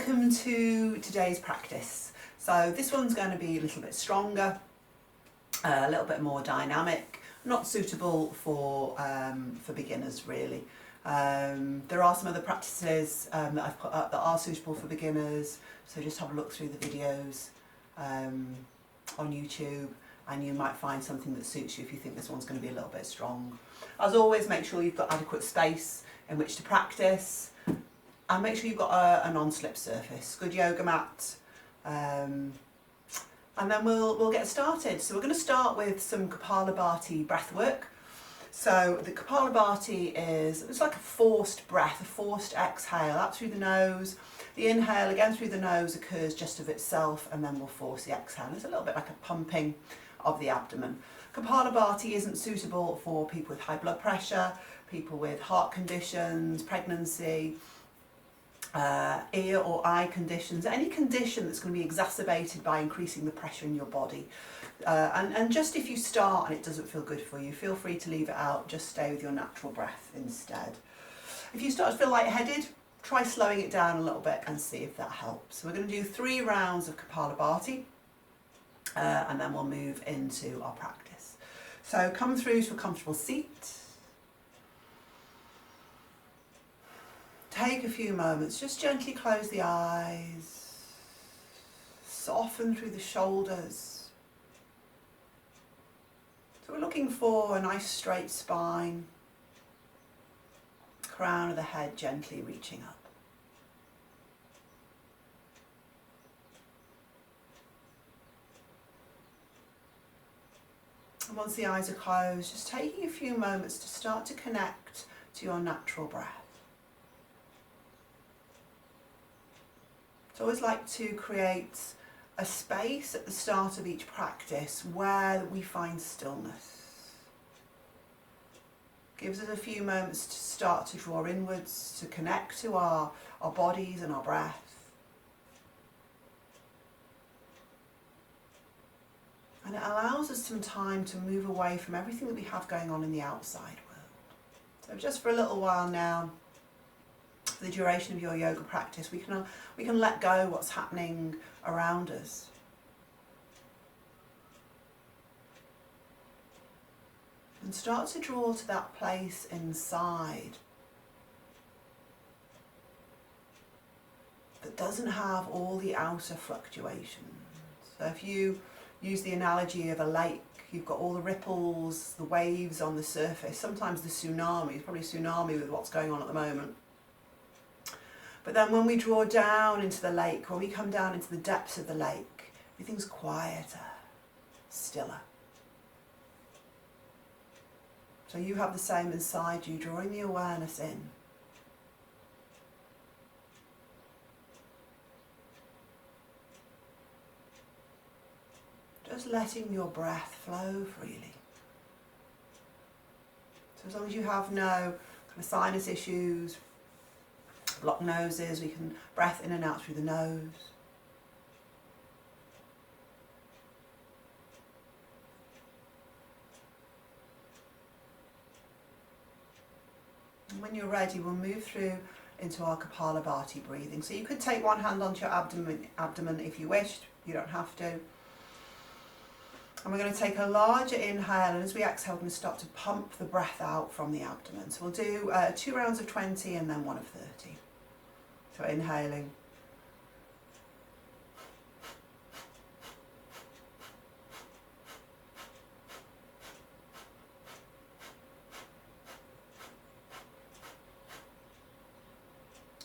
welcome to today's practice. So this one's going to be a little bit stronger, a little bit more dynamic, not suitable for beginners really. There are some other practices that I've put up that are suitable for beginners, so just have a look through the videos on YouTube and you might find something that suits you if you think this one's going to be a little bit strong. As always, make sure you've got adequate space in which to practice, and make sure you've got a non-slip surface, good yoga mat, and then we'll get started. So we're going to start with some Kapalabhati breath work. So the Kapalabhati it's like a forced breath, a forced exhale out through the nose. The inhale again through the nose occurs just of itself, and then we'll force the exhale. It's a little bit like a pumping of the abdomen. Kapalabhati isn't suitable for people with high blood pressure, people with heart conditions, pregnancy, ear or eye conditions, any condition that's going to be exacerbated by increasing the pressure in your body. And just if you start and it doesn't feel good for you, feel free to leave it out, just stay with your natural breath instead. If you start to feel lightheaded, try slowing it down a little bit and see if that helps. So we're going to do 3 rounds of Kapalabhati and then we'll move into our practice. So come through to a comfortable seat. Take a few moments, just gently close the eyes, soften through the shoulders. So we're looking for a nice straight spine, crown of the head gently reaching up. And once the eyes are closed, just taking a few moments to start to connect to your natural breath. I always like to create a space at the start of each practice where we find stillness. Gives us a few moments to start to draw inwards, to connect to our bodies and our breath. And it allows us some time to move away from everything that we have going on in the outside world. So just for a little while now, for the duration of your yoga practice, we can let go what's happening around us. And start to draw to that place inside that doesn't have all the outer fluctuations. So if you use the analogy of a lake, you've got all the ripples, the waves on the surface, sometimes the tsunami, it's probably a tsunami with what's going on at the moment. But then when we draw down into the lake, when we come down into the depths of the lake, everything's quieter, stiller. So you have the same inside you, drawing the awareness in. Just letting your breath flow freely. So as long as you have no kind of sinus issues, blocked noses, we can breath in and out through the nose. And when you're ready, we'll move through into our Kapalabhati breathing. So you could take one hand onto your abdomen if you wished, you don't have to. And we're going to take a larger inhale, and as we exhale, we're going to start to pump the breath out from the abdomen. So we'll do 2 rounds of 20 and then 1 of 30. So inhaling.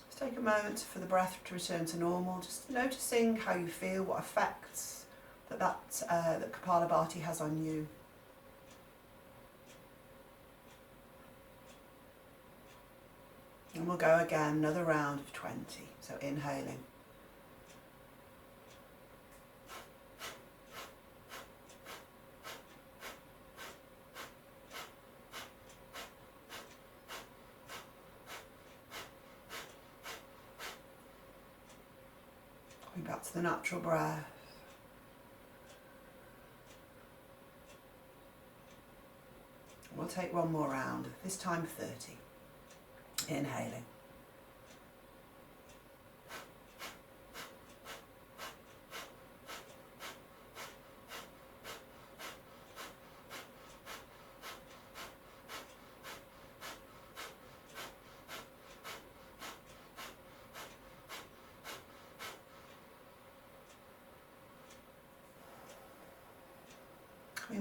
Just take a moment for the breath to return to normal, just noticing how you feel, what effects that Kapalabhati has on you. And we'll go again, another round of 20. So inhaling. Going back to the natural breath. We'll take one more round, this time 30. Inhaling.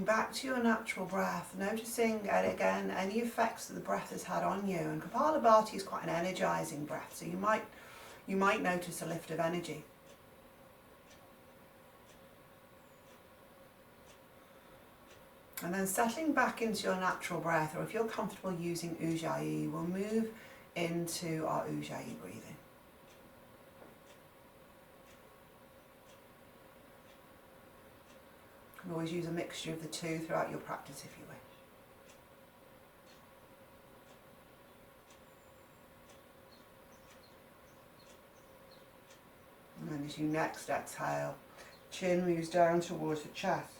back to your natural breath, noticing again any effects that the breath has had on you. And Kapalabhati is quite an energizing breath, so you might notice a lift of energy. And then settling back into your natural breath, or if you're comfortable using Ujjayi, we'll move into our Ujjayi breathing. You can always use a mixture of the two throughout your practice if you wish. And then as you next exhale, chin moves down towards the chest.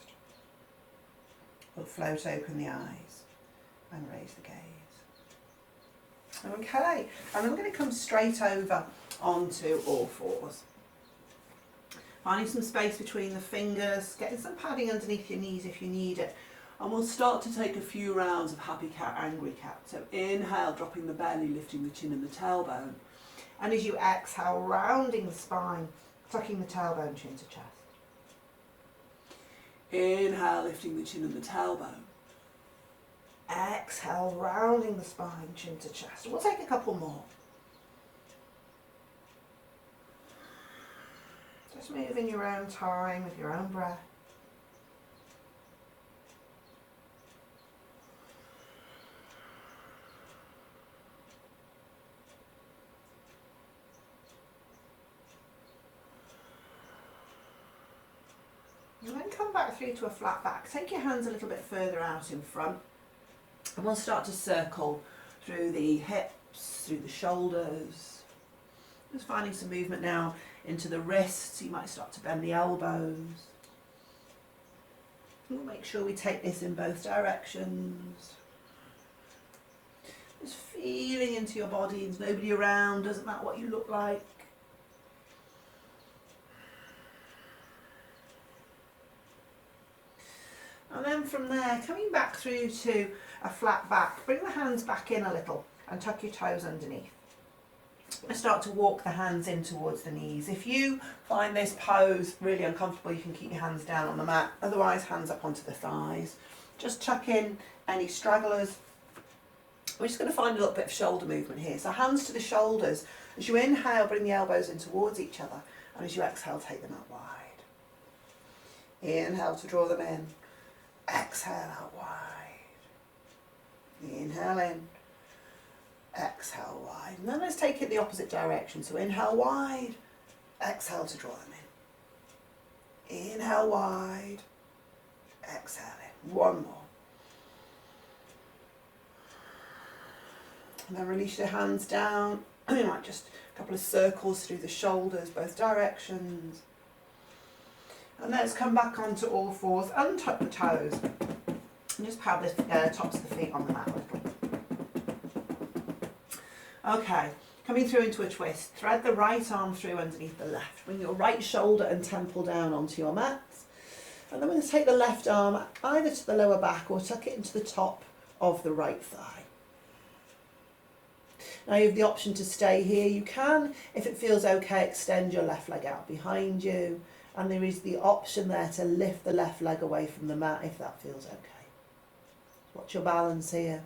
We'll float open the eyes and raise the gaze. Okay, and then we're going to come straight over onto all fours. Finding some space between the fingers, getting some padding underneath your knees if you need it. And we'll start to take a few rounds of happy cat, angry cat. So inhale, dropping the belly, lifting the chin and the tailbone. And as you exhale, rounding the spine, tucking the tailbone, chin to chest. Inhale, lifting the chin and the tailbone. Exhale, rounding the spine, chin to chest. We'll take a couple more. Just move in your own time, with your own breath. And then come back through to a flat back. Take your hands a little bit further out in front. And we'll start to circle through the hips, through the shoulders. Just finding some movement now into the wrists. You might start to bend the elbows. We'll make sure we take this in both directions. Just feeling into your body. There's nobody around, doesn't matter what you look like. And then from there, coming back through to a flat back, bring the hands back in a little and tuck your toes underneath. And start to walk the hands in towards the knees. If you find this pose really uncomfortable, you can keep your hands down on the mat. Otherwise, hands up onto the thighs. Just tuck in any stragglers. We're just going to find a little bit of shoulder movement here. So hands to the shoulders. As you inhale, bring the elbows in towards each other. And as you exhale, take them out wide. Inhale to draw them in. Exhale out wide. Inhale in. Exhale wide. And then let's take it the opposite direction. So inhale wide. Exhale to draw them in. Inhale wide. Exhale in. One more. And then release your hands down. You might just a couple of circles through the shoulders, both directions. And let's come back onto all fours, untuck the toes, and just pad the tops of the feet on the mat a little. Okay, coming through into a twist, thread the right arm through underneath the left. Bring your right shoulder and temple down onto your mat. And then we're going to take the left arm either to the lower back or tuck it into the top of the right thigh. Now you have the option to stay here. You can, if it feels okay, extend your left leg out behind you. And there is the option there to lift the left leg away from the mat if that feels okay. Watch your balance here.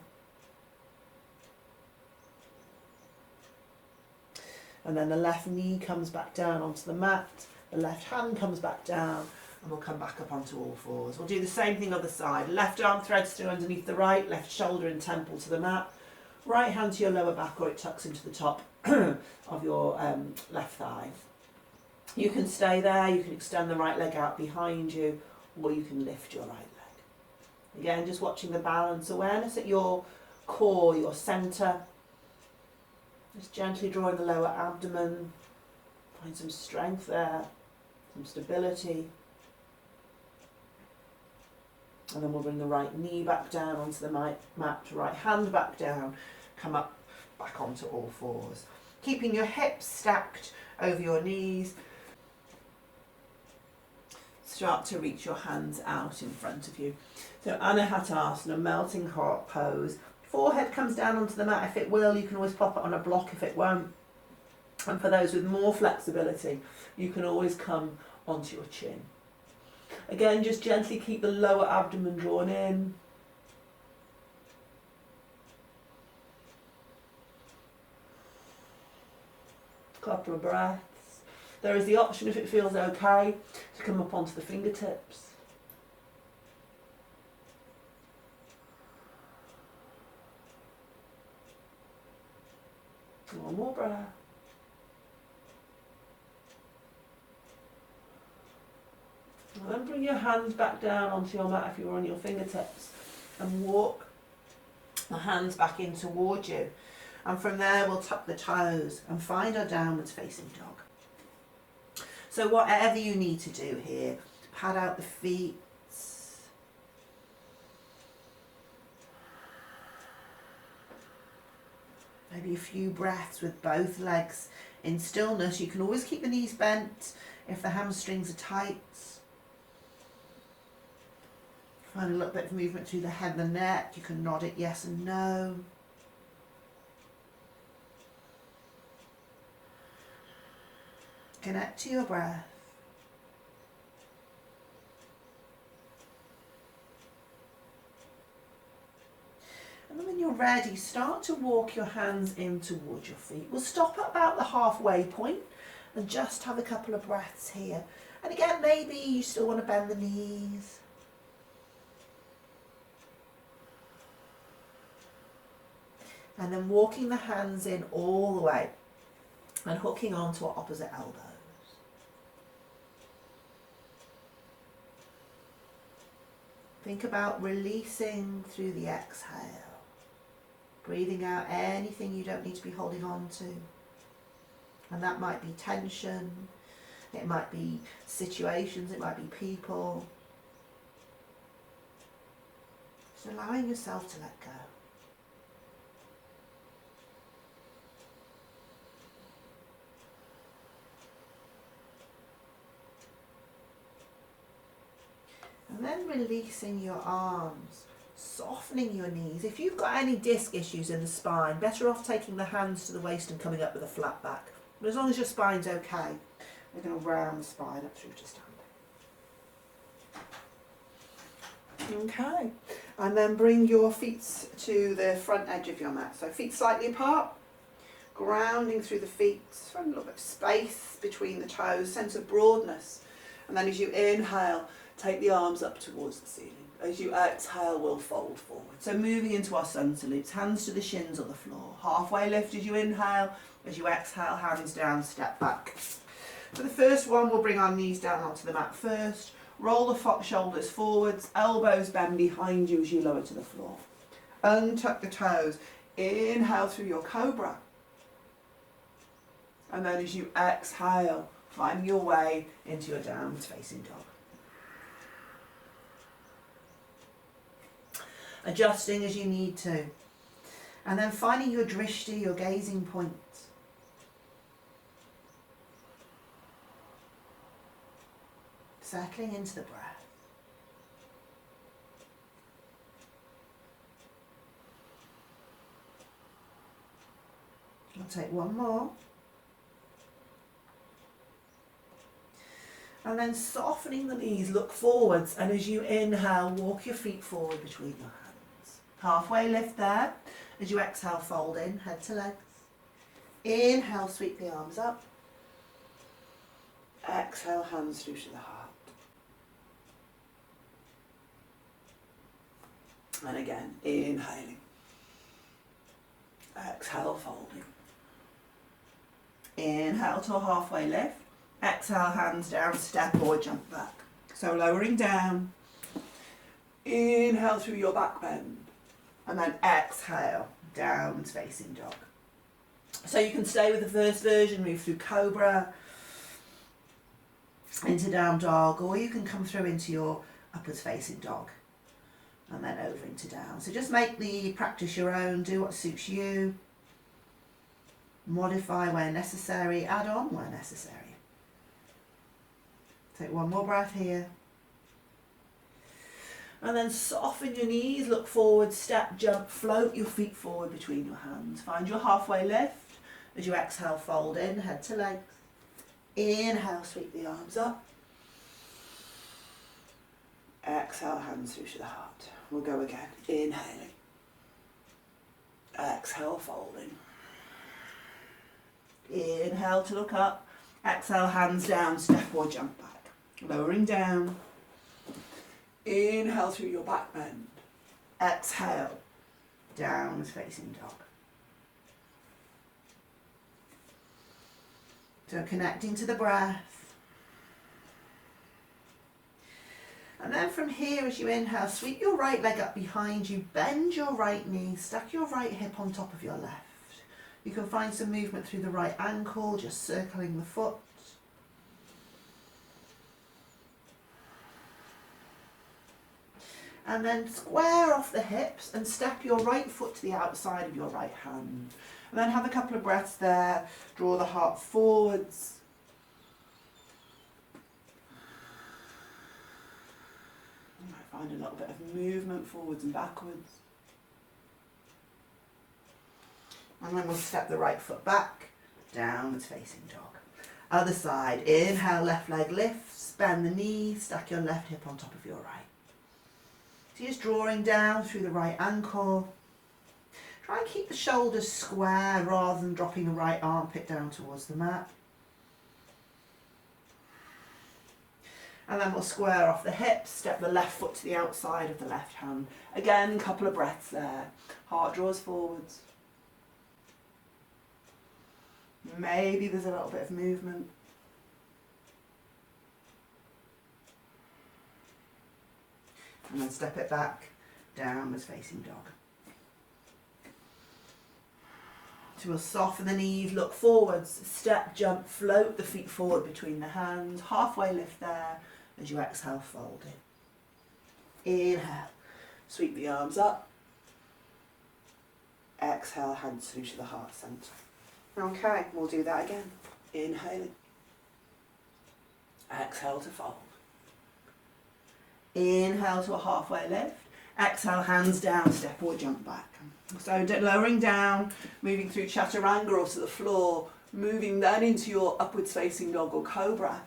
And then the left knee comes back down onto the mat. The left hand comes back down. And we'll come back up onto all fours. We'll do the same thing other side. Left arm threads through underneath the right. Left shoulder and temple to the mat. Right hand to your lower back, or it tucks into the top of your left thigh. You can stay there, you can extend the right leg out behind you, or you can lift your right leg. Again, just watching the balance, awareness at your core, your centre. Just gently drawing the lower abdomen. Find some strength there, some stability. And then we'll bring the right knee back down onto the mat, right hand back down, come up back onto all fours. Keeping your hips stacked over your knees. Start to reach your hands out in front of you. So Anahatasana, melting heart pose. Forehead comes down onto the mat if it will. You can always pop it on a block if it won't. And for those with more flexibility, you can always come onto your chin. Again, just gently keep the lower abdomen drawn in. Couple of breaths. There is the option, if it feels okay, to come up onto the fingertips. One more breath. And then bring your hands back down onto your mat if you're on your fingertips, and walk the hands back in towards you. And from there we'll tuck the toes and find our downwards facing dog. So whatever you need to do here, pad out the feet. Maybe a few breaths with both legs in stillness. You can always keep the knees bent if the hamstrings are tight. Find a little bit of movement through the head and the neck. You can nod it yes and no. Connect to your breath. And then when you're ready, start to walk your hands in towards your feet. We'll stop at about the halfway point and just have a couple of breaths here. And again, maybe you still want to bend the knees. And then walking the hands in all the way and hooking onto our opposite elbows. Think about releasing through the exhale. Breathing out anything you don't need to be holding on to. And that might be tension, it might be situations, it might be people. Just allowing yourself to let go. And then releasing your arms, softening your knees. If you've got any disc issues in the spine, better off taking the hands to the waist and coming up with a flat back. But as long as your spine's okay, we're going to round the spine up through to standing. Okay, and then bring your feet to the front edge of your mat. So feet slightly apart, grounding through the feet, find a little bit of space between the toes, sense of broadness. And then as you inhale, take the arms up towards the ceiling. As you exhale, we'll fold forward. So moving into our sun salutes, hands to the shins or the floor. Halfway lift as you inhale. As you exhale, hands down, step back. For the first one, we'll bring our knees down onto the mat first. Roll the shoulders forwards, elbows bend behind you as you lower to the floor. Untuck the toes. Inhale through your cobra. And then as you exhale, find your way into your downward facing dog. Adjusting as you need to. And then finding your drishti, your gazing point. Settling into the breath. I'll take one more. And then softening the knees, look forwards, and as you inhale, walk your feet forward between your hands. Halfway lift there. As you exhale, fold in, head to legs. Inhale, sweep the arms up. Exhale, hands through to the heart. And again, inhaling. Exhale, folding. Inhale to a halfway lift. Exhale, hands down, step or jump back. So lowering down. Inhale through your back bend. And then exhale, downwards facing dog. So you can stay with the first version, move through cobra, into down dog, or you can come through into your upwards facing dog. And then over into down. So just make the practice your own, do what suits you. Modify where necessary, add on where necessary. Take one more breath here. And then soften your knees, look forward, step, jump, float your feet forward between your hands. Find your halfway lift. As you exhale, fold in, head to legs. Inhale, sweep the arms up. Exhale, hands through to the heart. We'll go again. Inhaling. Exhale, folding. Inhale to look up. Exhale, hands down, step or jump back. Lowering down. Inhale through your back bend. Exhale, downward facing dog. So connecting to the breath. And then from here, as you inhale, sweep your right leg up behind you, bend your right knee, stack your right hip on top of your left. You can find some movement through the right ankle, just circling the foot. And then square off the hips and step your right foot to the outside of your right hand. And then have a couple of breaths there. Draw the heart forwards. You might find a little bit of movement forwards and backwards. And then we'll step the right foot back, downwards facing dog. Other side, inhale, left leg lifts, bend the knee, stack your left hip on top of your right. So just drawing down through the right ankle. Try and keep the shoulders square rather than dropping the right armpit down towards the mat. And then we'll square off the hips, step the left foot to the outside of the left hand. Again, a couple of breaths there. Heart draws forwards. Maybe there's a little bit of movement. And then step it back, downwards facing dog. So we'll soften the knees, look forwards, step, jump, float the feet forward between the hands, halfway lift there as you exhale, fold it. Inhale, sweep the arms up. Exhale, hands through to the heart centre. Okay, we'll do that again. Inhaling. Exhale to fold. Inhale to a halfway lift. Exhale, hands down, step or jump back. So lowering down, moving through chaturanga or to the floor, moving then into your upwards facing dog or cobra.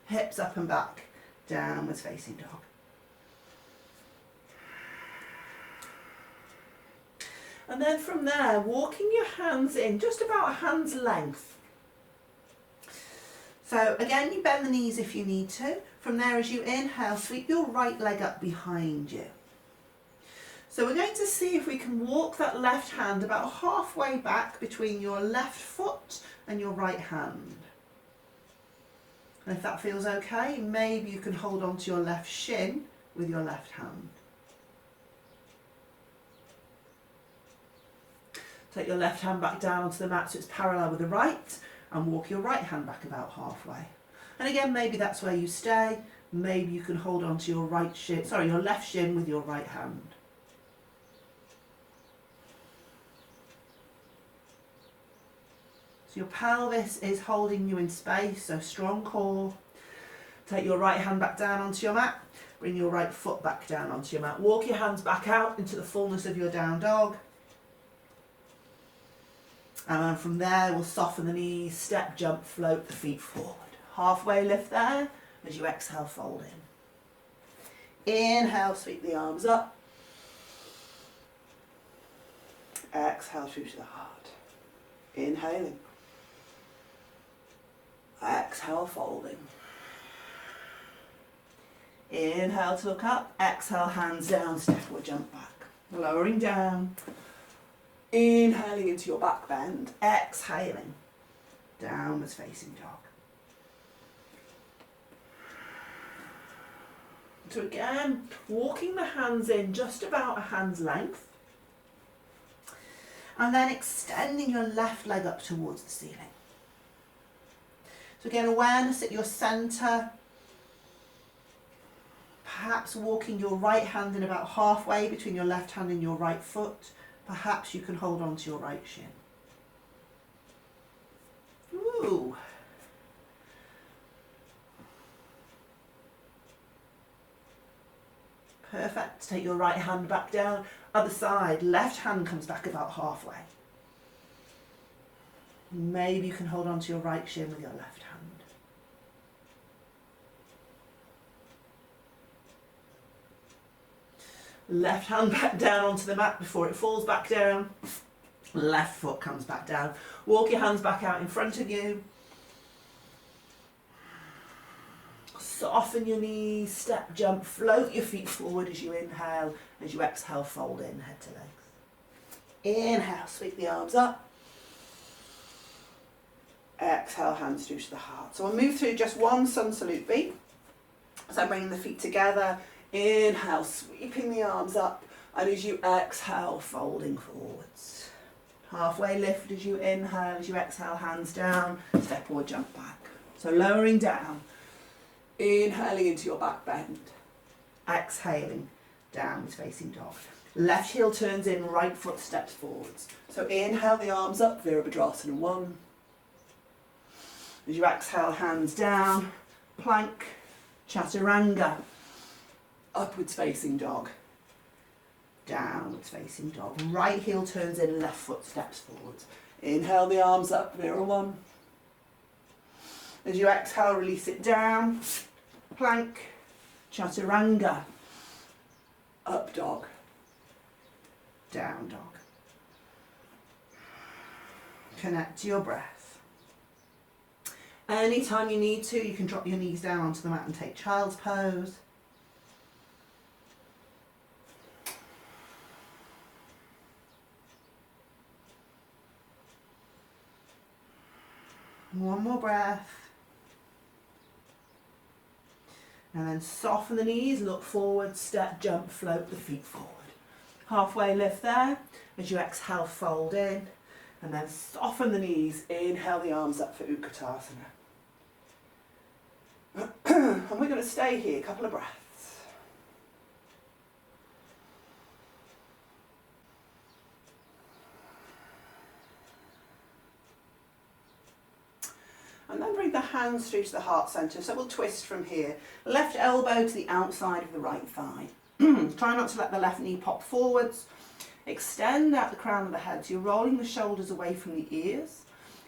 Hips up and back, downwards facing dog. And then from there, walking your hands in, just about a hand's length. So again, you bend the knees if you need to. From there, as you inhale, sweep your right leg up behind you. So we're going to see if we can walk that left hand about halfway back between your left foot and your right hand. And if that feels okay, maybe you can hold on to your left shin with your left hand. Take your left hand back down onto the mat so it's parallel with the right, and walk your right hand back about halfway. And again, maybe that's where you stay. Maybe you can hold on to your your left shin with your right hand. So your pelvis is holding you in space, so strong core. Take your right hand back down onto your mat. Bring your right foot back down onto your mat. Walk your hands back out into the fullness of your down dog. And then from there, we'll soften the knees, step, jump, float the feet forward. Halfway lift there as you exhale, fold in. Inhale, sweep the arms up. Exhale through to the heart. Inhaling. Exhale, folding. Inhale to look up. Exhale, hands down, step or jump back. Lowering down. Inhaling into your back bend. Exhaling. Downwards facing dog. So again, walking the hands in just about a hand's length. And then extending your left leg up towards the ceiling. So again, awareness at your centre. Perhaps walking your right hand in about halfway between your left hand and your right foot. Perhaps you can hold on to your right shin. Ooh. Perfect. Take your right hand back down. Other side. Left hand comes back about halfway. Maybe you can hold on to your right shin with your left hand. Left hand back down onto the mat before it falls back down. Left foot comes back down. Walk your hands back out in front of you. Soften your knees, step, jump, float your feet forward as you inhale. As you exhale, fold in, head to legs. Inhale, sweep the arms up. Exhale, hands through to the heart. So we'll move through just one sun salute beat. So bringing the feet together. Inhale, sweeping the arms up. And as you exhale, folding forwards. Halfway lift as you inhale. As you exhale, hands down. Step or jump back. So lowering down. Inhaling into your back bend. Exhaling, downwards facing dog. Left heel turns in, right foot steps forwards. So inhale the arms up, Virabhadrasana 1. As you exhale, hands down, plank, chaturanga, upwards facing dog, downwards facing dog. Right heel turns in, left foot steps forwards. Inhale the arms up, Vira 1. As you exhale, release it down, plank, chaturanga, up dog, down dog. Connect to your breath. Anytime you need to, you can drop your knees down onto the mat and take child's pose. One more breath. And then soften the knees, look forward, step, jump, float the feet forward. Halfway lift there. As you exhale, fold in. And then soften the knees, inhale the arms up for Utkatasana. And we're going to stay here, a couple of breaths. And then bring the hands through to the heart centre. So we'll twist from here. Left elbow to the outside of the right thigh. Try not to let the left knee pop forwards. Extend out the crown of the head. So you're rolling the shoulders away from the ears.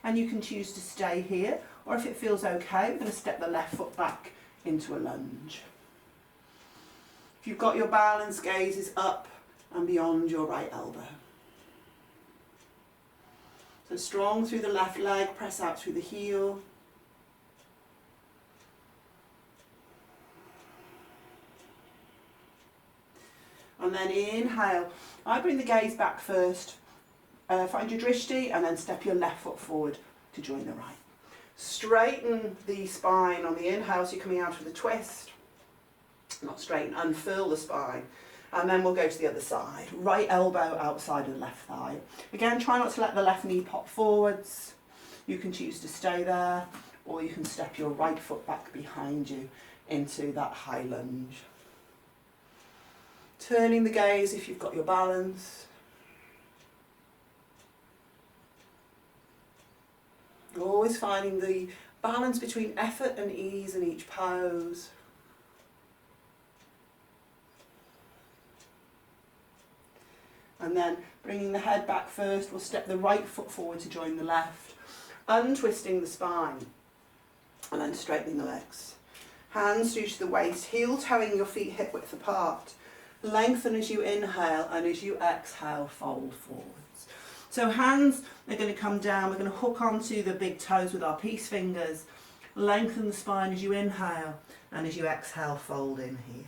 And you can choose to stay here. Or if it feels okay, we're going to step the left foot back into a lunge. If you've got your balance, gaze is up and beyond your right elbow. So strong through the left leg, press out through the heel. And then inhale. I bring the gaze back first. Find your drishti and then step your left foot forward to join the right. Straighten the spine on the inhale, so you're coming out with a twist. Not straighten, unfurl the spine. And then we'll go to the other side. Right elbow outside of the left thigh. Again, try not to let the left knee pop forwards. You can choose to stay there, or you can step your right foot back behind you into that high lunge. Turning the gaze if you've got your balance. Always finding the balance between effort and ease in each pose. And then bringing the head back first, we'll step the right foot forward to join the left, untwisting the spine, and then straightening the legs. Hands through to the waist, heel toeing your feet hip width apart. Lengthen as you inhale, and as you exhale, fold forwards. So hands are going to come down, we're going to hook onto the big toes with our peace fingers. Lengthen the spine as you inhale, and as you exhale, fold in here.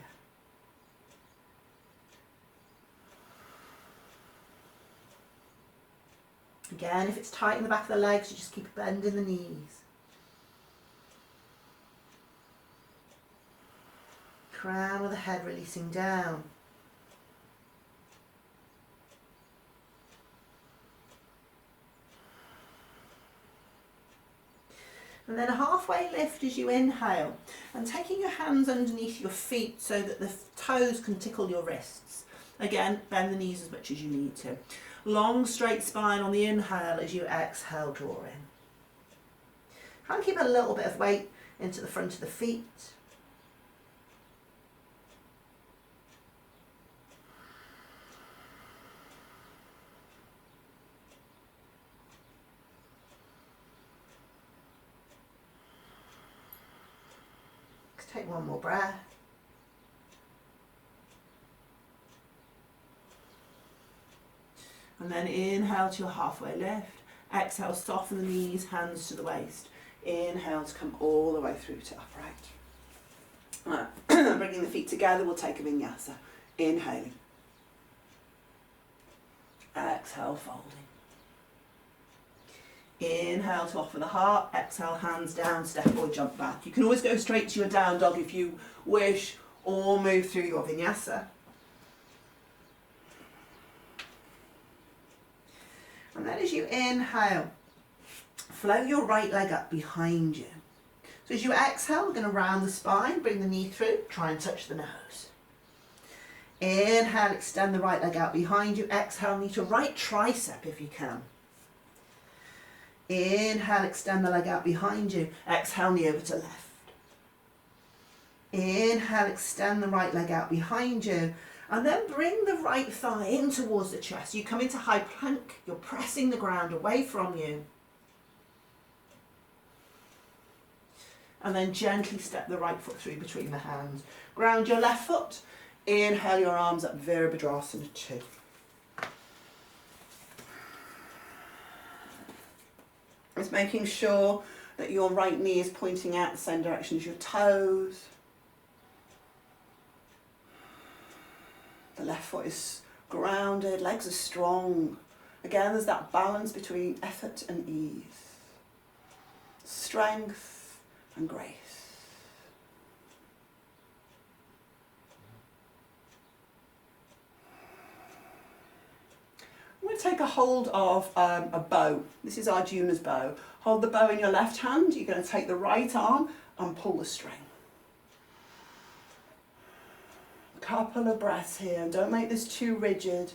Again, if it's tight in the back of the legs, you just keep bending the knees. Crown of the head releasing down. And then a halfway lift as you inhale, and taking your hands underneath your feet so that the toes can tickle your wrists. Again, bend the knees as much as you need to. Long straight spine on the inhale. As you exhale, draw in. Try and keep a little bit of weight into the front of the feet. Let's take one more breath. And then inhale to your halfway lift. Exhale, soften the knees, hands to the waist. Inhale to come all the way through to upright. Right. Bringing the feet together, we'll take a vinyasa. Inhaling. Exhale, folding. Inhale to offer the heart. Exhale, hands down, step or jump back. You can always go straight to your down dog if you wish, or move through your vinyasa. And then as you inhale, float your right leg up behind you. So as you exhale, we're going to round the spine, bring the knee through, try and touch the nose. Inhale, extend the right leg out behind you. Exhale, knee to right tricep if you can. Inhale, extend the leg out behind you. Exhale, knee over to left. Inhale, extend the right leg out behind you. And then bring the right thigh in towards the chest. You come into high plank. You're pressing the ground away from you. And then gently step the right foot through between the hands. Ground your left foot. Inhale your arms up, Virabhadrasana 2. It's making sure that your right knee is pointing out the same direction as your toes. The left foot is grounded, legs are strong. Again, there's that balance between effort and ease. Strength and grace. I'm going to take a hold of a bow. This is Arjuna's bow. Hold the bow in your left hand. You're going to take the right arm and pull the string. Couple of breaths here. Don't make this too rigid.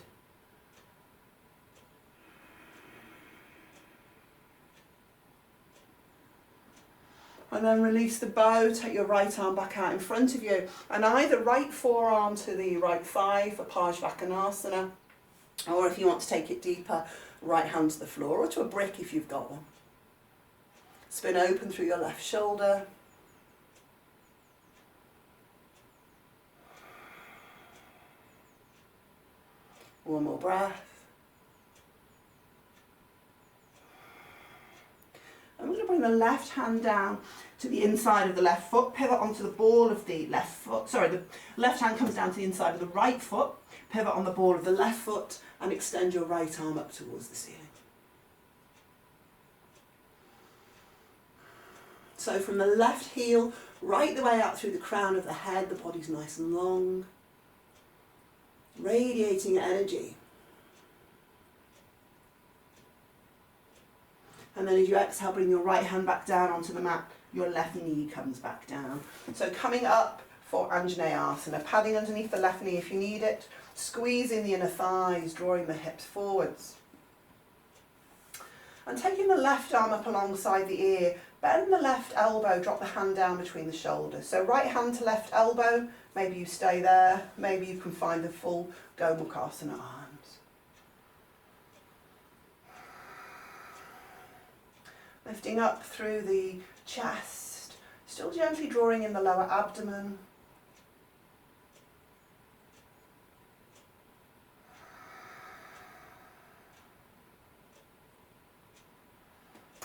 And then release the bow, take your right arm back out in front of you, and either right forearm to the right thigh for Parsva, or if you want to take it deeper, right hand to the floor or to a brick if you've got one. Spin open through your left shoulder. One more breath. And we're going to bring the left hand down to the inside of the left foot, pivot onto the ball of the left foot. Sorry, the left hand comes down to the inside of the right foot, pivot on the ball of the left foot, and extend your right arm up towards the ceiling. So from the left heel, right the way out through the crown of the head, the body's nice and long. Radiating energy. And then as you exhale, bring your right hand back down onto the mat, your left knee comes back down. So coming up for Koundinyasana, padding underneath the left knee if you need it, squeezing the inner thighs, drawing the hips forwards. And taking the left arm up alongside the ear, bend the left elbow, drop the hand down between the shoulders. So right hand to left elbow, maybe you stay there, maybe you can find the full Bakasana arms. Lifting up through the chest, still gently drawing in the lower abdomen.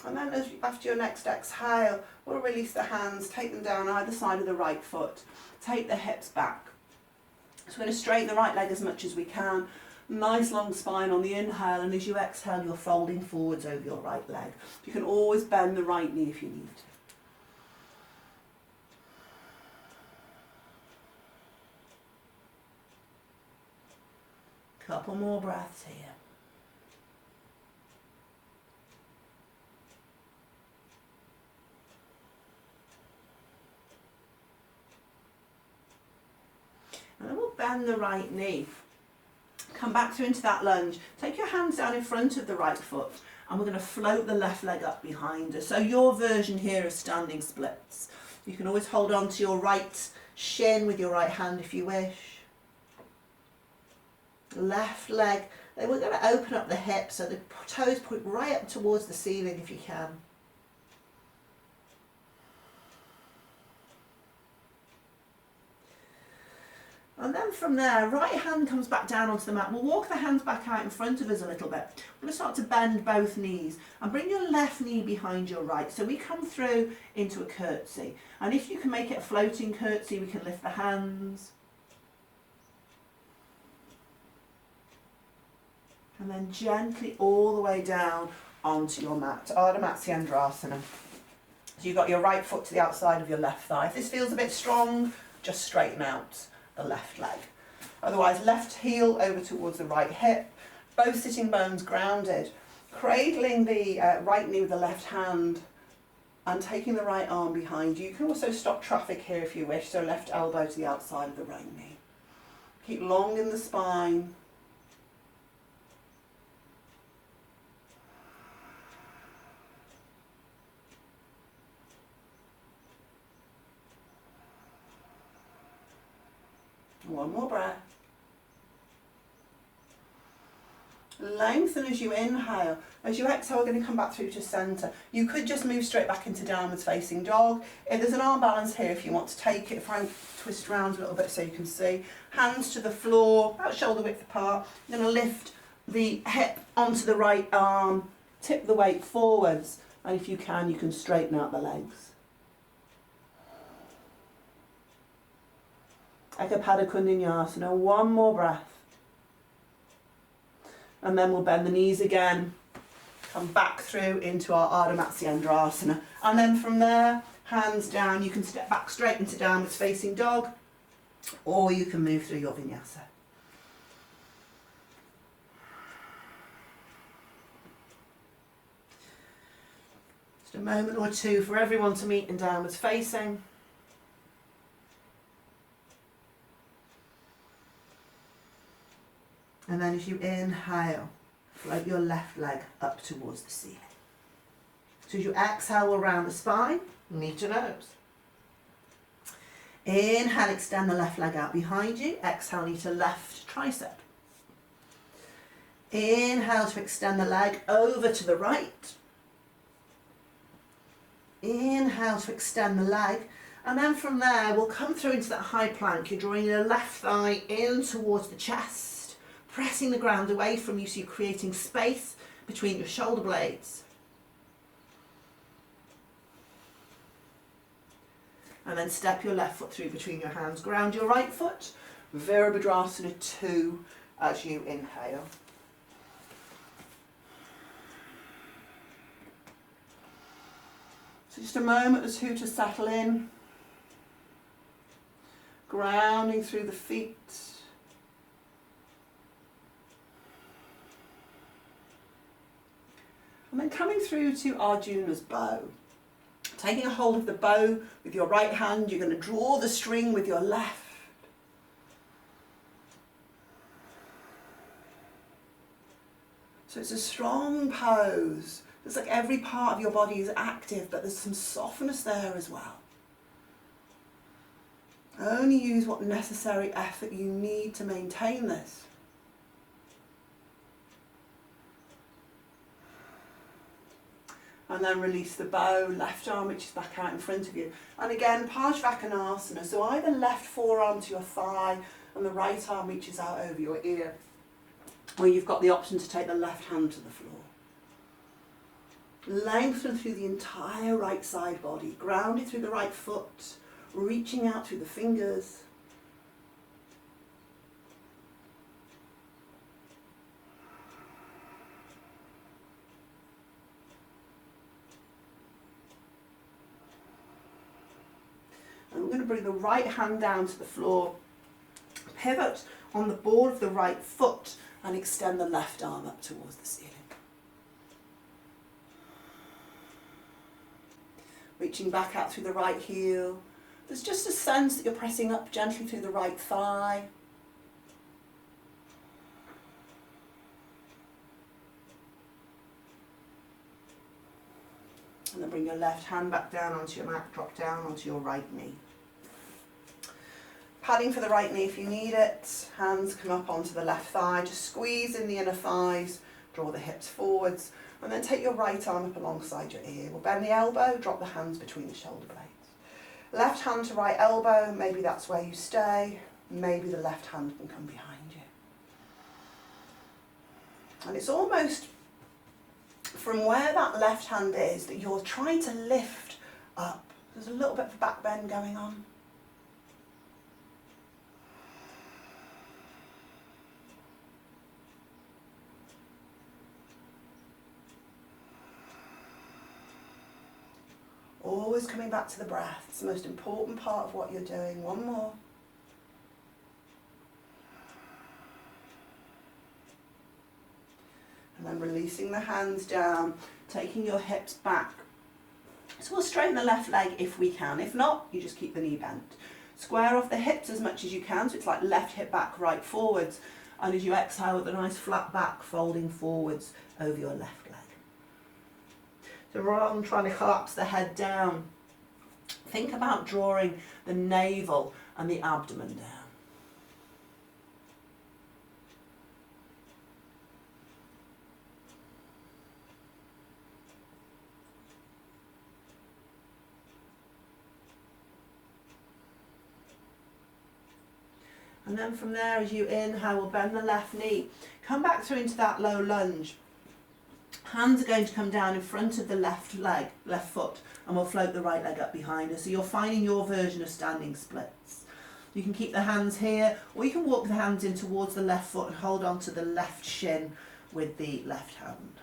And then after your next exhale, we'll release the hands, take them down either side of the right foot, take the hips back. So we're going to straighten the right leg as much as we can. Nice long spine on the inhale, and as you exhale, you're folding forwards over your right leg. You can always bend the right knee if you need to. Couple more breaths here. And then we'll bend the right knee. Come back through into that lunge. Take your hands down in front of the right foot, and we're going to float the left leg up behind us. So your version here of standing splits. You can always hold on to your right shin with your right hand if you wish. Left leg. Then we're going to open up the hips so the toes point right up towards the ceiling if you can. And then from there, right hand comes back down onto the mat. We'll walk the hands back out in front of us a little bit. We're going to start to bend both knees and bring your left knee behind your right. So we come through into a curtsy. And if you can make it a floating curtsy, we can lift the hands. And then gently all the way down onto your mat, Ardha Matsyendrasana. So you've got your right foot to the outside of your left thigh. If this feels a bit strong, just straighten out the left leg. Otherwise, left heel over towards the right hip, both sitting bones grounded, cradling the right knee with the left hand and taking the right arm behind you. You can also stop traffic here if you wish, so left elbow to the outside of the right knee. Keep long in the spine. One more breath. Lengthen as you inhale. As you exhale, we're going to come back through to centre. You could just move straight back into downwards facing dog. If there's an arm balance here, if you want to take it, try and twist around a little bit so you can see. Hands to the floor, about shoulder width apart. You're going to lift the hip onto the right arm, tip the weight forwards, and if you can straighten out the legs. Ekapada Koundinyasana, one more breath. And then we'll bend the knees again, come back through into our Ardha Matsyendrasana. And then from there, hands down, you can step back straight into downwards facing dog, or you can move through your Vinyasa. Just a moment or two for everyone to meet in downwards facing. And then as you inhale, float your left leg up towards the ceiling. So as you exhale, we'll round the spine, knee to nose. Inhale, extend the left leg out behind you. Exhale, knee to left tricep. Inhale to extend the leg over to the right. Inhale to extend the leg. And then from there, we'll come through into that high plank. You're drawing your left thigh in towards the chest, pressing the ground away from you so you're creating space between your shoulder blades. And then step your left foot through between your hands. Ground your right foot. Virabhadrasana 2 as you inhale. So just a moment or two to settle in. Grounding through the feet. And then coming through to Arjuna's bow. Taking a hold of the bow with your right hand, you're going to draw the string with your left. So it's a strong pose. It's like every part of your body is active, but there's some softness there as well. Only use what necessary effort you need to maintain this. And then release the bow, left arm reaches back out in front of you. And again, Parsva, so either left forearm to your thigh and the right arm reaches out over your ear, or you've got the option to take the left hand to the floor. Lengthen through the entire right side body, grounded through the right foot, reaching out through the fingers. And we're going to bring the right hand down to the floor, pivot on the ball of the right foot and extend the left arm up towards the ceiling. Reaching back out through the right heel. There's just a sense that you're pressing up gently through the right thigh. And then bring your left hand back down onto your mat, drop down onto your right knee. Padding for the right knee if you need it. Hands come up onto the left thigh. Just squeeze in the inner thighs, draw the hips forwards, and then take your right arm up alongside your ear. We'll bend the elbow, drop the hands between the shoulder blades. Left hand to right elbow, maybe that's where you stay. maybe the left hand can come behind you. And it's almost from where that left hand is that you're trying to lift up. There's a little bit of a back bend going on. Always coming back to the breath. It's the most important part of what you're doing. One more. And then releasing the hands down, taking your hips back. So we'll straighten the left leg if we can. If not, you just keep the knee bent. Square off the hips as much as you can, so it's like left hip back, right forwards. And as you exhale with a nice flat back, folding forwards over your left leg. So rather than trying to collapse the head down, think about drawing the navel and the abdomen down. And then from there, as you inhale, we'll bend the left knee. Come back through into that low lunge. Hands are going to come down in front of the left leg, left foot, and we'll float the right leg up behind us. So you're finding your version of standing splits. You can keep the hands here, or you can walk the hands in towards the left foot and hold on to the left shin with the left hand.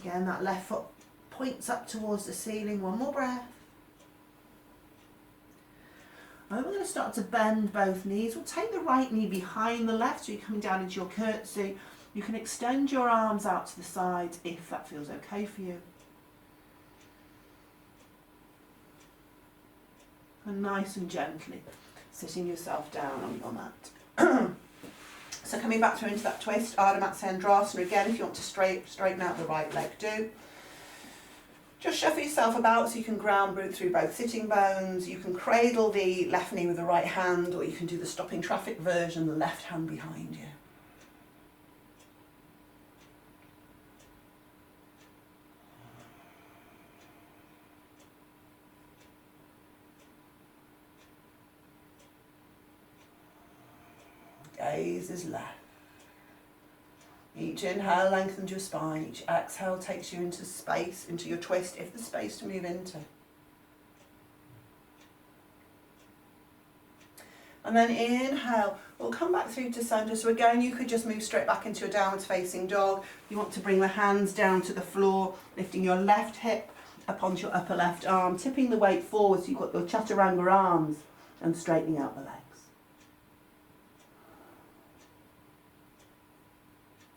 Again, that left foot points up towards the ceiling. One more breath. And we're going to start to bend both knees. We'll take the right knee behind the left, so you're coming down into your curtsy. You can extend your arms out to the sides if that feels okay for you. And nice and gently sitting yourself down on your mat. So coming back through into that twist, Ardha Matsyendrasana. Again, if you want to straighten out the right leg, do. Just shuffle yourself about so you can ground root through both sitting bones. You can cradle the left knee with the right hand, or you can do the stopping traffic version, the left hand behind you. Gaze is left. Each inhale lengthens your spine. Each exhale takes you into space, into your twist, if there's space to move into. And then inhale, we'll come back through to center. So again, you could just move straight back into your downwards facing dog. You want to bring the hands down to the floor, lifting your left hip up onto your upper left arm, tipping the weight forward so you've got your chaturanga arms, and straightening out the legs.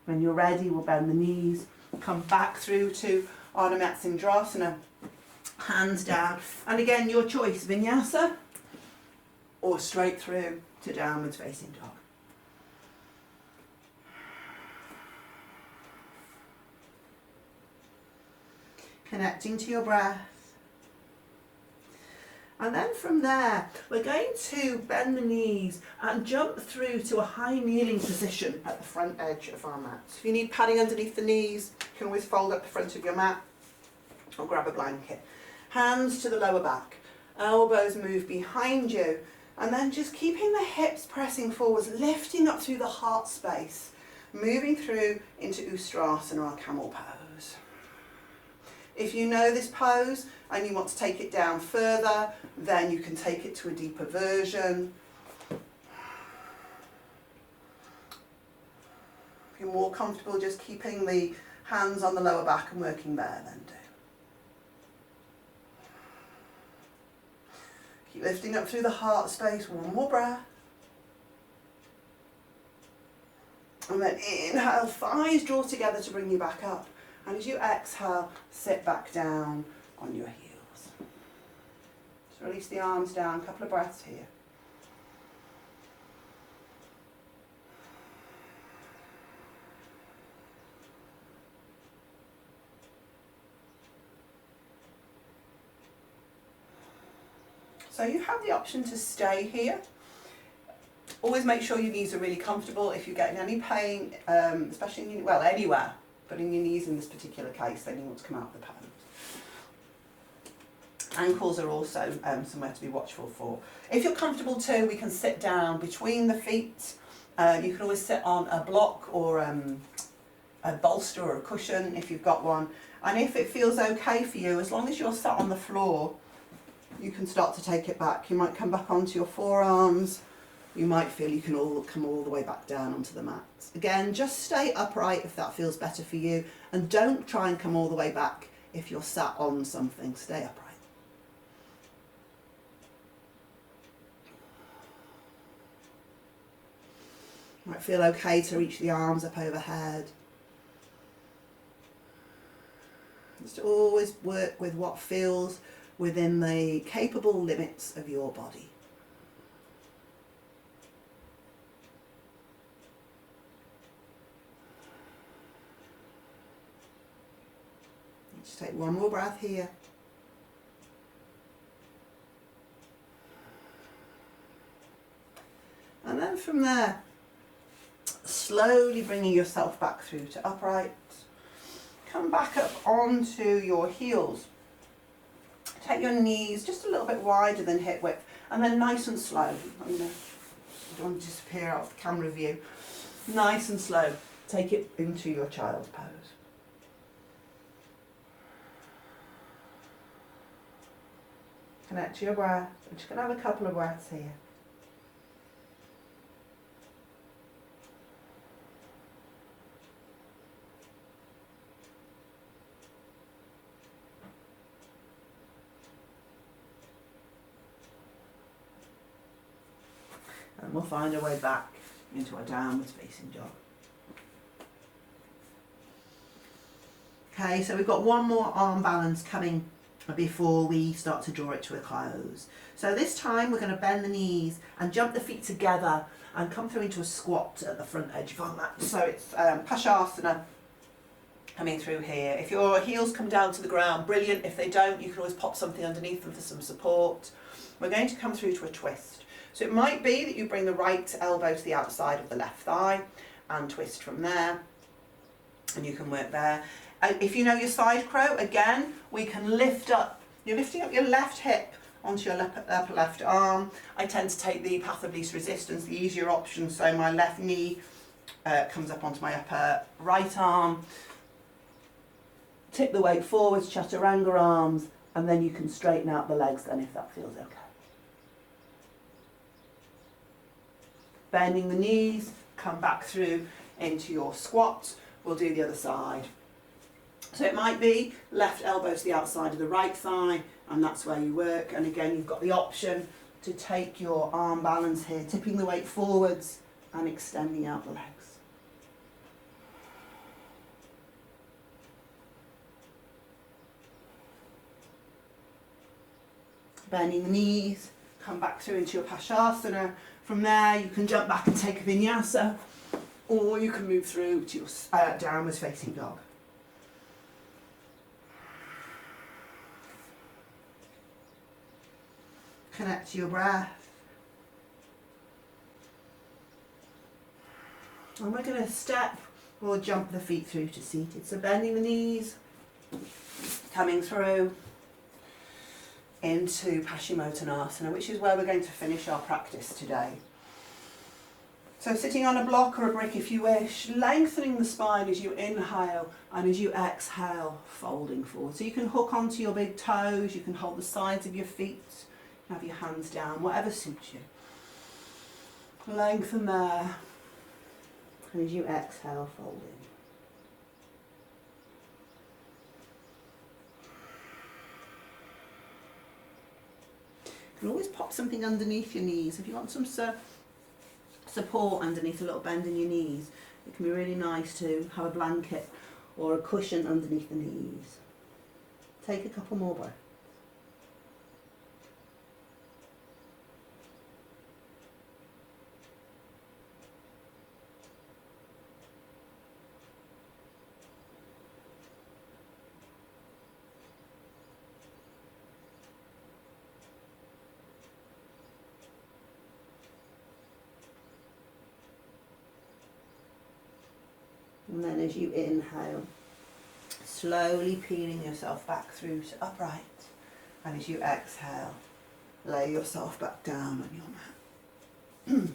When you're ready, we'll bend the knees, come back through to Ardha Matsyendrasana, hands down. And again, your choice, Vinyasa or straight through to downwards facing dog. Connecting to your breath. And then from there, we're going to bend the knees and jump through to a high kneeling position at the front edge of our mat. If you need padding underneath the knees, you can always fold up the front of your mat or grab a blanket. Hands to the lower back, elbows move behind you, and then just keeping the hips pressing forwards, lifting up through the heart space, moving through into Ustrasana, our camel pose. If you know this pose and you want to take it down further, then you can take it to a deeper version. If you're more comfortable just keeping the hands on the lower back and working there, then do. Keep lifting up through the heart space. One more breath. And then inhale, thighs draw together to bring you back up. And as you exhale, sit back down on your heels. Just release the arms down, a couple of breaths here. So you have the option to stay here Always make sure your knees are really comfortable. If you're getting any pain, especially in well, anywhere, but in your knees in this particular case, then you want to come out of the pose. Ankles are also somewhere to be watchful for. If you're comfortable too, we can sit down between the feet. You can always sit on a block or a bolster or a cushion if you've got one. And if it feels okay for you, as long as you're sat on the floor, you can start to take it back. You might come back onto your forearms. You might feel you can come all the way back down onto the mat. Again, just stay upright if that feels better for you. And don't try and come all the way back if you're sat on something. Stay upright. Might feel okay to reach the arms up overhead. Just always work with what feels within the capable limits of your body. Just take one more breath here. And then from there, slowly bringing yourself back through to upright. Come back up onto your heels. Take your knees just a little bit wider than hip width, and then nice and slow. I don't want to disappear off the camera view. Nice and slow. Take it into your child's pose. Connect to your breath. I'm just going to have a couple of breaths here. And we'll find our way back into our downwards facing dog. Okay, so we've got one more arm balance coming before we start to draw it to a close. So this time we're going to bend the knees and jump the feet together and come through into a squat at the front edge of our mat. So it's Parsva coming through here. If your heels come down to the ground, brilliant. If they don't, you can always pop something underneath them for some support. We're going to come through to a twist. So it might be that you bring the right elbow to the outside of the left thigh and twist from there, and you can work there. If you know your side crow, again, we can lift up. You're lifting up your left hip onto your upper left arm. I tend to take the path of least resistance, the easier option, so my left knee comes up onto my upper right arm. Tip the weight forwards, chaturanga arms, and then you can straighten out the legs then if that feels okay. Bending the knees, come back through into your squat. We'll do the other side. So it might be left elbow to the outside of the right thigh, and that's where you work. And again, you've got the option to take your arm balance here, tipping the weight forwards and extending out the legs. Bending the knees, come back through into your Bakasana. From there, you can jump back and take a Vinyasa, or you can move through to your downwards facing dog. Connect to your breath. And we're going to step or jump the feet through to seated. So bending the knees, coming through into Paschimottanasana, which is where we're going to finish our practice today. So sitting on a block or a brick if you wish, lengthening the spine as you inhale, and as you exhale, folding forward. So you can hook onto your big toes, you can hold the sides of your feet, have your hands down, whatever suits you. Lengthen there, and as you exhale, fold in. You can always pop something underneath your knees. If you want some support underneath, a little bend in your knees, it can be really nice to have a blanket or a cushion underneath the knees. Take a couple more breaths. And then as you inhale, slowly peeling yourself back through to upright. And as you exhale, lay yourself back down on your mat.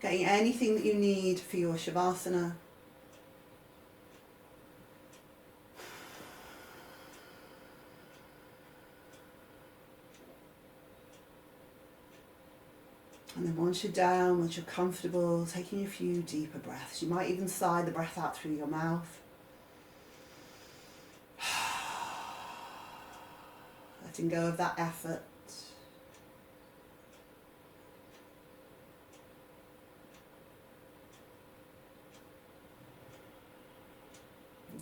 Getting anything that you need for your Shavasana. And then once you're down, once you're comfortable, taking a few deeper breaths. You might even sigh the breath out through your mouth. Letting go of that effort.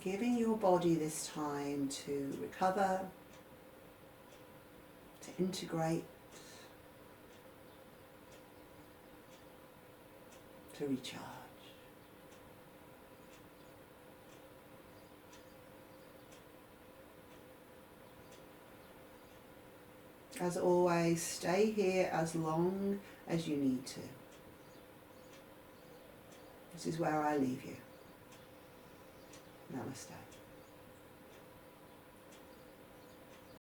Giving your body this time to recover, to integrate, to recharge. As always, stay here as long as you need to. This is where I leave you. Namaste.